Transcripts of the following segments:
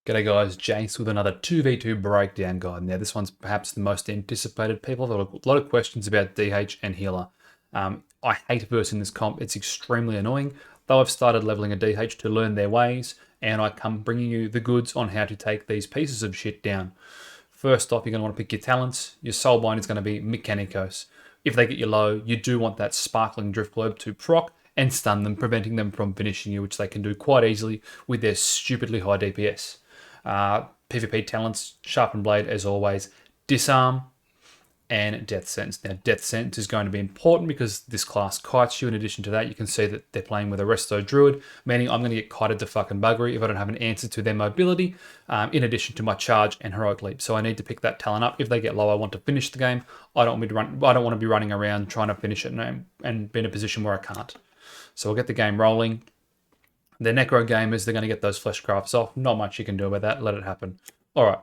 G'day guys, Jace with another 2v2 breakdown guide. Now this one's perhaps the most anticipated. People have a lot of questions about DH and healer. I hate versing this comp, it's extremely annoying. Though I've started leveling a DH to learn their ways, and I come bringing you the goods on how to take these pieces of shit down. First off, you're going to want to pick your talents. Your soulbind is going to be Mechanicos. If they get you low, you do want that Sparkling Drift Globe to proc and stun them, preventing them from finishing you, which they can do quite easily with their stupidly high DPS. PvP talents, Sharpened Blade as always, Disarm, and Death Sentence. Now, Death Sentence is going to be important because this class kites you. In addition to that, you can see that they're playing with a Resto Druid, meaning I'm going to get kited to fucking buggery if I don't have an answer to their mobility, in addition to my charge and Heroic Leap. So I need to pick that talent up. If they get low, I want to finish the game. I don't want to be running around trying to finish it and be in a position where I can't. So we'll get the game rolling. They're Necro gamers, they're going to get those Fleshcrafts off. Not much you can do about that, let it happen. Alright,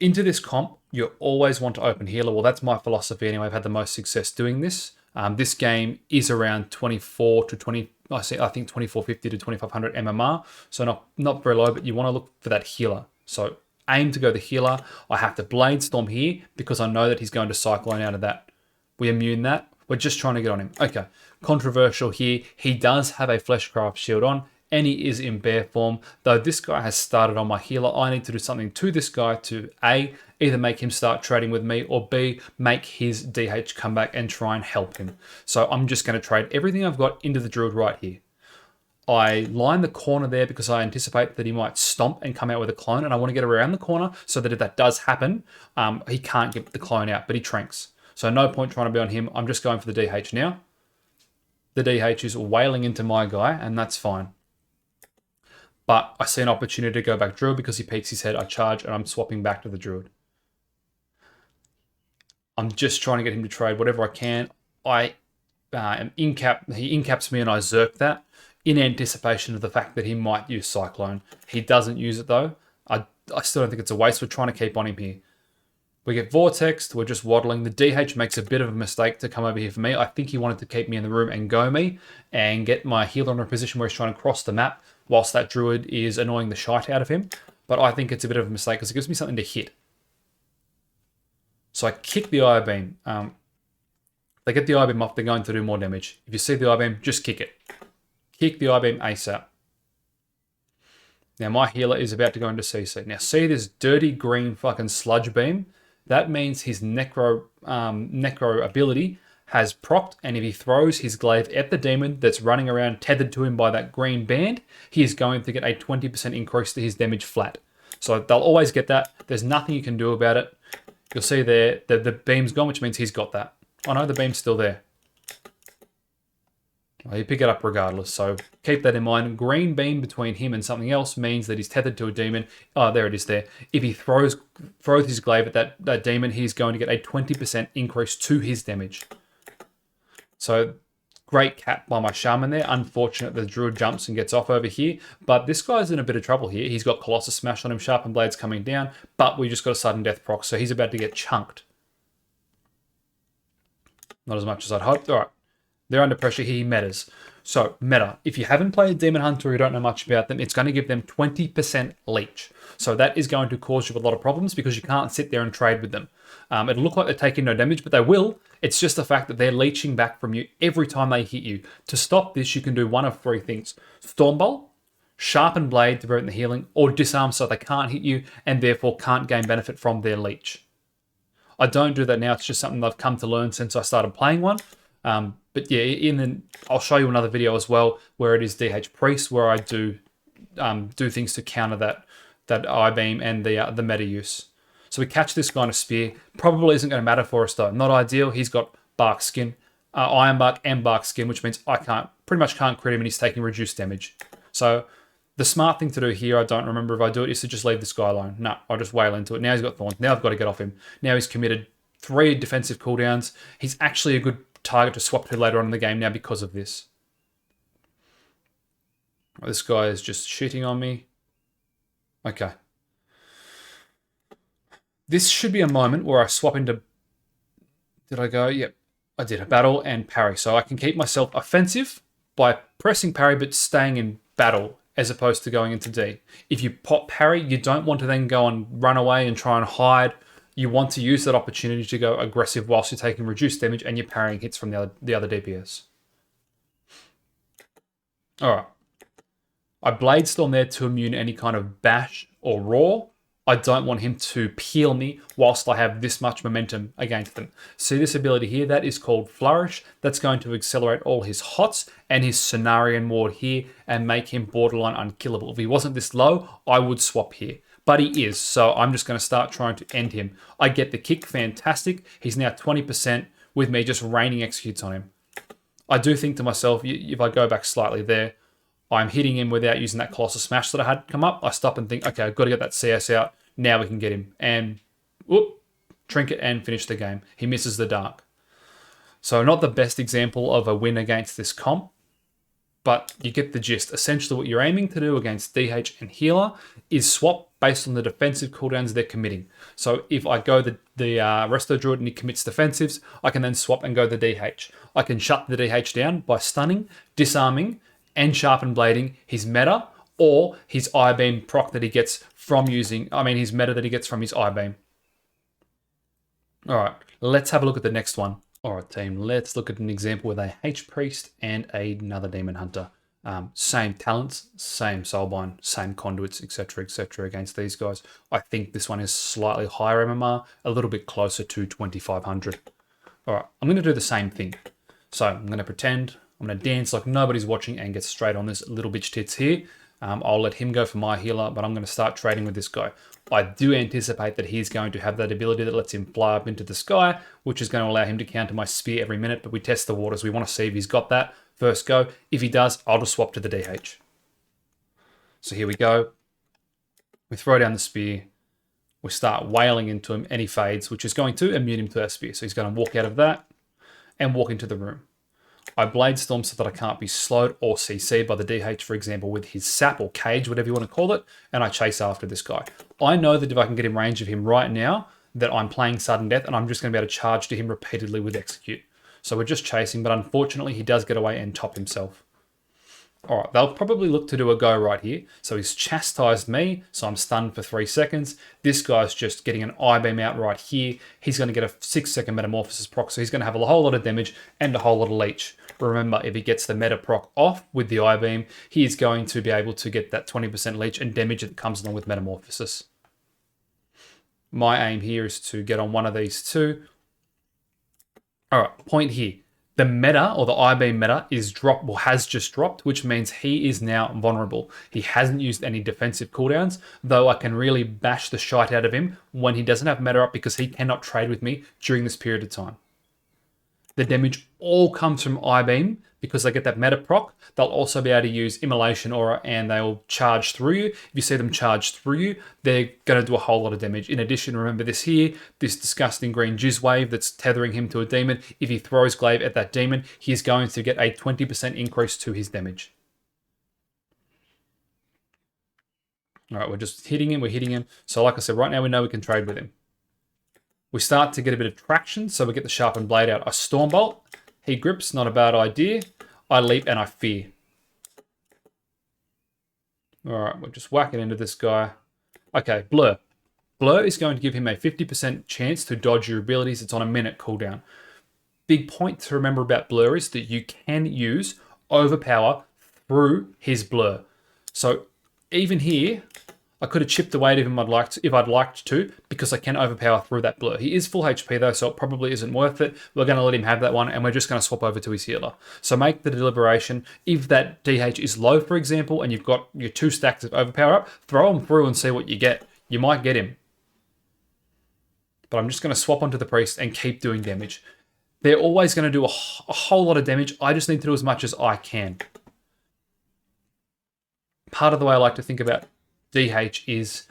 into this comp, you always want to open healer. Well, that's my philosophy anyway. I've had the most success doing this. This game is around 24 to 20, I think 2450 to 2500 MMR. So not very low, but you want to look for that healer. So aim to go the healer. I have to Blade Storm here because I know that he's going to Cyclone out of that. We immune that. We're just trying to get on him. Okay, controversial here. He does have a Fleshcraft shield on, and he is in bear form. Though this guy has started on my healer, I need to do something to this guy to A, either make him start trading with me, or B, make his DH come back and try and help him. So I'm just going to trade everything I've got into the Druid right here. I line the corner there because I anticipate that he might stomp and come out with a clone, and I want to get around the corner so that if that does happen, he can't get the clone out, but he tranks. So no point trying to be on him. I'm just going for the DH now. The DH is wailing into my guy, and that's fine. But I see an opportunity to go back Druid because he peeks his head. I charge, and I'm swapping back to the Druid. I'm just trying to get him to trade whatever I can. I am incap. He incaps me, and I zerk that in anticipation of the fact that he might use Cyclone. He doesn't use it, though. I still don't think it's a waste. We're trying to keep on him here. We get Vortexed, we're just waddling. The DH makes a bit of a mistake to come over here for me. I think he wanted to keep me in the room and go me and get my healer in a position where he's trying to cross the map whilst that Druid is annoying the shite out of him. But I think it's a bit of a mistake because it gives me something to hit. So I kick the Eye Beam. They get the Eye Beam off, they're going to do more damage. If you see the Eye Beam, just kick it. Kick the Eye Beam ASAP. Now my healer is about to go into CC. Now see this dirty green fucking sludge beam? That means his necro ability has procced, and if he throws his glaive at the demon that's running around tethered to him by that green band, he is going to get a 20% increase to his damage flat. So they'll always get that. There's nothing you can do about it. You'll see there that the beam's gone, which means he's got that. Oh no, the beam's still there. Well, you pick it up regardless, so keep that in mind. Green beam between him and something else means that he's tethered to a demon. Oh, there it is there. If he throws his glaive at that demon, he's going to get a 20% increase to his damage. So, great cap by my Shaman there. Unfortunate the Druid jumps and gets off over here, but this guy's in a bit of trouble here. He's got Colossus Smash on him, Sharpened Blade's coming down, but we just got a sudden death proc, so he's about to get chunked. Not as much as I'd hoped. All right. They're under pressure here, metas. So, meta. If you haven't played Demon Hunter or you don't know much about them, it's going to give them 20% leech. So that is going to cause you a lot of problems because you can't sit there and trade with them. It'll look like they're taking no damage, but they will. It's just the fact that they're leeching back from you every time they hit you. To stop this, you can do one of three things. Stormbolt, Sharpened Blade to prevent the healing, or Disarm so they can't hit you and therefore can't gain benefit from their leech. I don't do that now. It's just something I've come to learn since I started playing one. But yeah, I'll show you another video as well where it is DH Priest where I do things to counter that Eye Beam and the meta use. So we catch this guy in a spear. Probably isn't going to matter for us though. Not ideal. He's got Bark Skin, Iron Bark and Bark Skin, which means I pretty much can't crit him and he's taking reduced damage. So the smart thing to do here, I don't remember if I do it, is to just leave this guy alone. No, I'll just wail into it. Now he's got Thorns. Now I've got to get off him. Now he's committed 3 defensive cooldowns. He's actually a good target to swap to later on in the game now because of this. This guy is just shitting on me. Okay. This should be a moment where I swap into... Did I go? Yep, I did. A battle and parry. So I can keep myself offensive by pressing parry but staying in battle as opposed to going into D. If you pop parry, you don't want to then go and run away and try and hide. You want to use that opportunity to go aggressive whilst you're taking reduced damage and you're parrying hits from the other DPS. All right. I Blade Storm there to immune any kind of bash or roar. I don't want him to peel me whilst I have this much momentum against them. See this ability here? That is called Flourish. That's going to accelerate all his hots and his Cenarian Ward here and make him borderline unkillable. If he wasn't this low, I would swap here. But he is, so I'm just going to start trying to end him. I get the kick, fantastic. He's now 20% with me just raining executes on him. I do think to myself, if I go back slightly there, I'm hitting him without using that Colossal Smash that I had come up. I stop and think, okay, I've got to get that CS out. Now we can get him. And whoop, trinket and finish the game. He misses the Dark. So not the best example of a win against this comp, but you get the gist. Essentially what you're aiming to do against DH and Healer is swap based on the defensive cooldowns they're committing. So if I go the Resto Druid and he commits defensives, I can then swap and go the DH. I can shut the DH down by stunning, disarming, and sharpen blading his meta or his I-beam proc that he gets from using, his meta that he gets from his I-beam. All right, let's have a look at the next one. All right, team, let's look at an example with a H-Priest and another Demon Hunter. Same talents, same soulbind, same conduits, etc., etc. against these guys. I think this one is slightly higher MMR, a little bit closer to 2500. All right, I'm going to do the same thing. So I'm going to pretend, I'm going to dance like nobody's watching and get straight on this little bitch tits here. I'll let him go for my healer, but I'm going to start trading with this guy. I do anticipate that he's going to have that ability that lets him fly up into the sky, which is going to allow him to counter my spear every minute, but we test the waters. We want to see if he's got that first go. If he does, I'll just swap to the DH. So here we go. We throw down the spear. We start wailing into him, and he fades, which is going to immune him to that spear. So he's going to walk out of that and walk into the room. I Blade Storm so that I can't be slowed or CC'd by the DH, for example, with his sap or cage, whatever you want to call it, and I chase after this guy. I know that if I can get in range of him right now, that I'm playing sudden death, and I'm just going to be able to charge to him repeatedly with execute. So we're just chasing, but unfortunately he does get away and top himself. All right, they'll probably look to do a go right here. So he's chastised me, so I'm stunned for 3 seconds. This guy's just getting an I-beam out right here. He's going to get a 6-second Metamorphosis proc, so he's going to have a whole lot of damage and a whole lot of leech. Remember, if he gets the meta proc off with the I-beam, he is going to be able to get that 20% leech and damage that comes along with Metamorphosis. My aim here is to get on one of these two. All right, point here. The meta, or the I-beam meta, is dropped, or has just dropped, which means he is now vulnerable. He hasn't used any defensive cooldowns, though I can really bash the shite out of him when he doesn't have meta up because he cannot trade with me during this period of time. The damage all comes from I-beam because they get that meta proc. They'll also be able to use Immolation Aura and they'll charge through you. If you see them charge through you, they're going to do a whole lot of damage. In addition, remember this here, this disgusting green jizz wave that's tethering him to a demon. If he throws glaive at that demon, he's going to get a 20% increase to his damage. All right, we're just hitting him, we're hitting him. So like I said, right now we know we can trade with him. We start to get a bit of traction, so we get the sharpened blade out. I Stormbolt, he grips, not a bad idea. I leap and I fear. All right, we're just whacking into this guy. Okay, Blur. Blur is going to give him a 50% chance to dodge your abilities. It's on a minute cooldown. Big point to remember about Blur is that you can use Overpower through his Blur. So even here, I could have chipped away at him if I'd liked to, because I can overpower through that Blur. He is full HP though, so it probably isn't worth it. We're going to let him have that one, and we're just going to swap over to his healer. So make the deliberation. If that DH is low, for example, and you've got your 2 stacks of overpower up, throw him through and see what you get. You might get him. But I'm just going to swap onto the priest and keep doing damage. They're always going to do a whole lot of damage. I just need to do as much as I can. Part of the way I like to think about DH is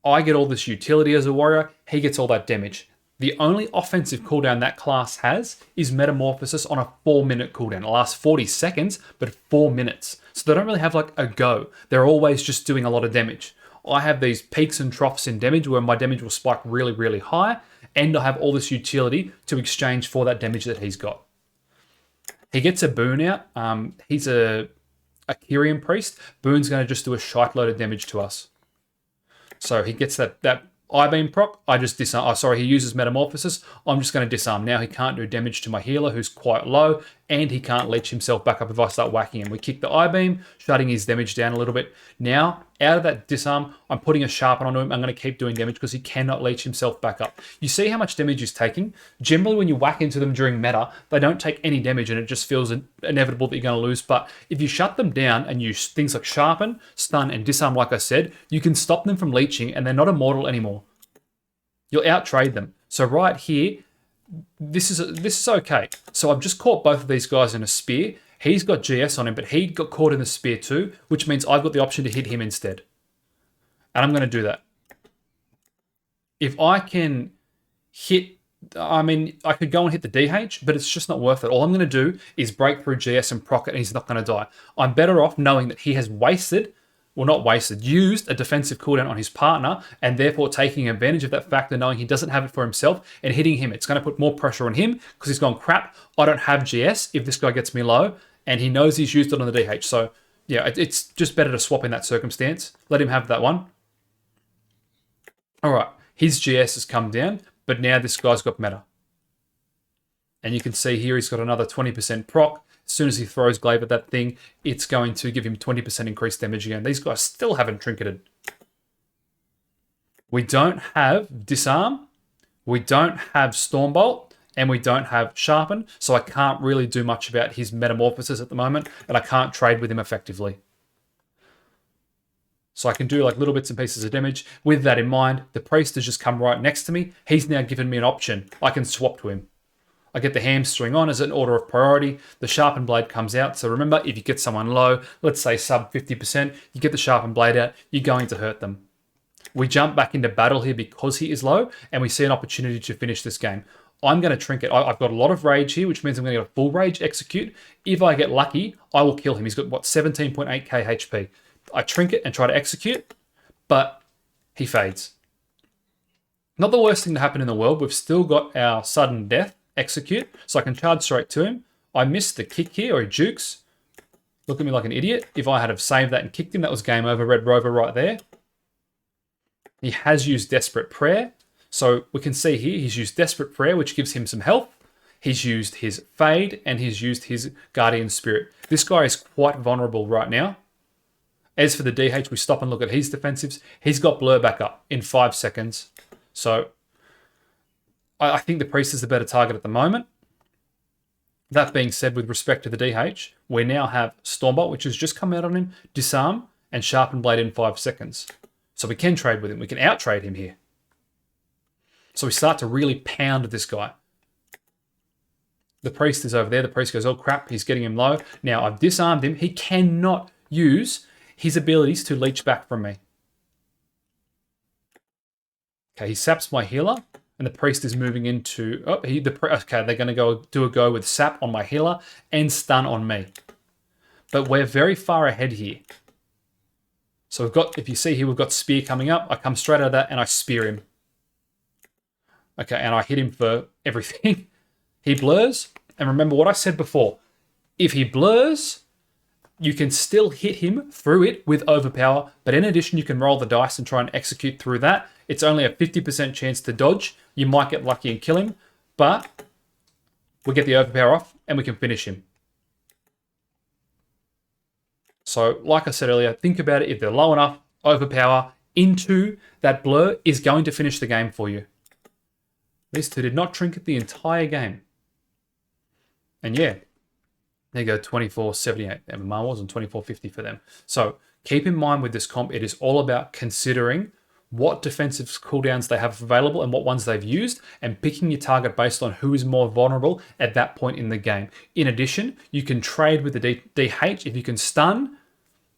I get all this utility as a warrior, he gets all that damage. The only offensive cooldown that class has is Metamorphosis on a 4-minute cooldown. It lasts 40 seconds, but 4 minutes. So they don't really have like a go. They're always just doing a lot of damage. I have these peaks and troughs in damage where my damage will spike really, really high, and I have all this utility to exchange for that damage that he's got. He gets a boon out. He's a a Kyrian Priest, Boone's going to just do a shite load of damage to us. So he gets that I-beam proc, I just disarm. Oh, sorry, he uses Metamorphosis. I'm just going to disarm. Now he can't do damage to my healer, who's quite low, and he can't leech himself back up if I start whacking him. We kick the I-beam, shutting his damage down a little bit. Now, out of that disarm, I'm putting a Sharpen onto him. I'm going to keep doing damage because he cannot leech himself back up. You see how much damage he's taking? Generally, when you whack into them during meta, they don't take any damage, and it just feels inevitable that you're going to lose. But if you shut them down and use things like Sharpen, Stun, and Disarm, like I said, you can stop them from leeching, and they're not immortal anymore. You'll out-trade them. So right here, this is okay. So I've just caught both of these guys in a spear. He's got GS on him, but he got caught in the spear too, which means I've got the option to hit him instead. And I'm going to do that. If I can hit, I mean, I could go and hit the DH, but it's just not worth it. All I'm going to do is break through GS and proc it, and he's not going to die. I'm better off knowing that he has used a defensive cooldown on his partner, and therefore taking advantage of that factor, knowing he doesn't have it for himself, and hitting him. It's going to put more pressure on him because he's gone, crap, I don't have GS if this guy gets me low, and he knows he's used it on the DH. So yeah, it's just better to swap in that circumstance. Let him have that one. All right, his GS has come down, but now this guy's got meta. And you can see here he's got another 20% proc. As soon as he throws Glaive at that thing, it's going to give him 20% increased damage again. These guys still haven't trinketed. We don't have Disarm, we don't have Stormbolt, and we don't have Sharpen, so I can't really do much about his Metamorphosis at the moment, and I can't trade with him effectively. So I can do like little bits and pieces of damage. With that in mind, the Priest has just come right next to me. He's now given me an option. I can swap to him. I get the Hamstring on as an order of priority. The Sharpened Blade comes out. So remember, if you get someone low, let's say sub 50%, you get the Sharpened Blade out, you're going to hurt them. We jump back into battle here because he is low, and we see an opportunity to finish this game. I'm going to Trinket. I've got a lot of rage here, which means I'm going to get a full rage execute. If I get lucky, I will kill him. He's got, what, 17.8k HP. I Trinket and try to execute, but he fades. Not the worst thing to happen in the world. We've still got our sudden death execute, so I can charge straight to him. I missed the kick here, or he jukes. Look at me like an idiot. If I had have saved that and kicked him, that was game over. Red Rover right there. He has used Desperate Prayer. So we can see here, he's used Desperate Prayer, which gives him some health. He's used his Fade, and he's used his Guardian Spirit. This guy is quite vulnerable right now. As for the DH, we stop and look at his defensives. He's got Blur back up in 5 seconds. So I think the Priest is the better target at the moment. That being said, with respect to the DH, we now have Stormbolt, which has just come out on him, Disarm, and Sharpened Blade in 5 seconds. So we can trade with him. We can out-trade him here. So we start to really pound this guy. The Priest is over there. The Priest goes, oh crap, he's getting him low. Now I've disarmed him. He cannot use his abilities to leech back from me. Okay, he saps my healer. And the Priest is moving into... okay, they're going to go do a go with Sap on my healer and Stun on me. But we're very far ahead here. So we've got, if you see here, we've got Spear coming up. I come straight out of that and I spear him. Okay, and I hit him for everything. He blurs. And remember what I said before. If he blurs, you can still hit him through it with Overpower. But in addition, you can roll the dice and try and execute through that. It's only a 50% chance to dodge. You might get lucky and kill him, but we get the Overpower off and we can finish him. So, like I said earlier, think about it. If they're low enough, Overpower into that Blur is going to finish the game for you. These two did not trinket the entire game. And yeah, there you go, 2478. MMR wasn't 2450 for them. So, keep in mind with this comp, it is all about considering what defensive cooldowns they have available and what ones they've used, and picking your target based on who is more vulnerable at that point in the game. In addition, you can trade with the DH if you can Stun,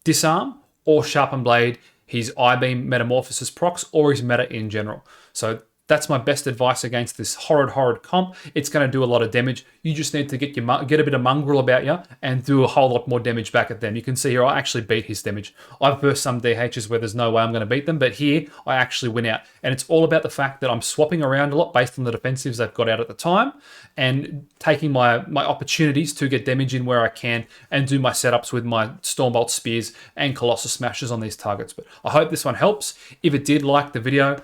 Disarm, or Sharpen Blade, his I-Beam Metamorphosis procs, or his meta in general. So That's my best advice against this horrid comp. It's going to do a lot of damage. You just need to get a bit of mongrel about you and do a whole lot more damage back at them. You can see here I actually beat his damage. I've versed some DHs where there's no way I'm going to beat them, but here I actually win out. And it's all about the fact that I'm swapping around a lot based on the defensives they've got out at the time and taking my opportunities to get damage in where I can and do my setups with my Stormbolt Spears and Colossus Smashes on these targets. But I hope this one helps. If it did, like the video.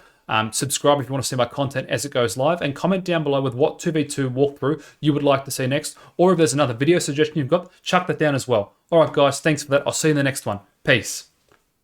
Subscribe if you want to see my content as it goes live, and comment down below with what 2v2 walkthrough you would like to see next, or if there's another video suggestion you've got, chuck that down as well. Alright guys, thanks for that. I'll see you in the next one. Peace.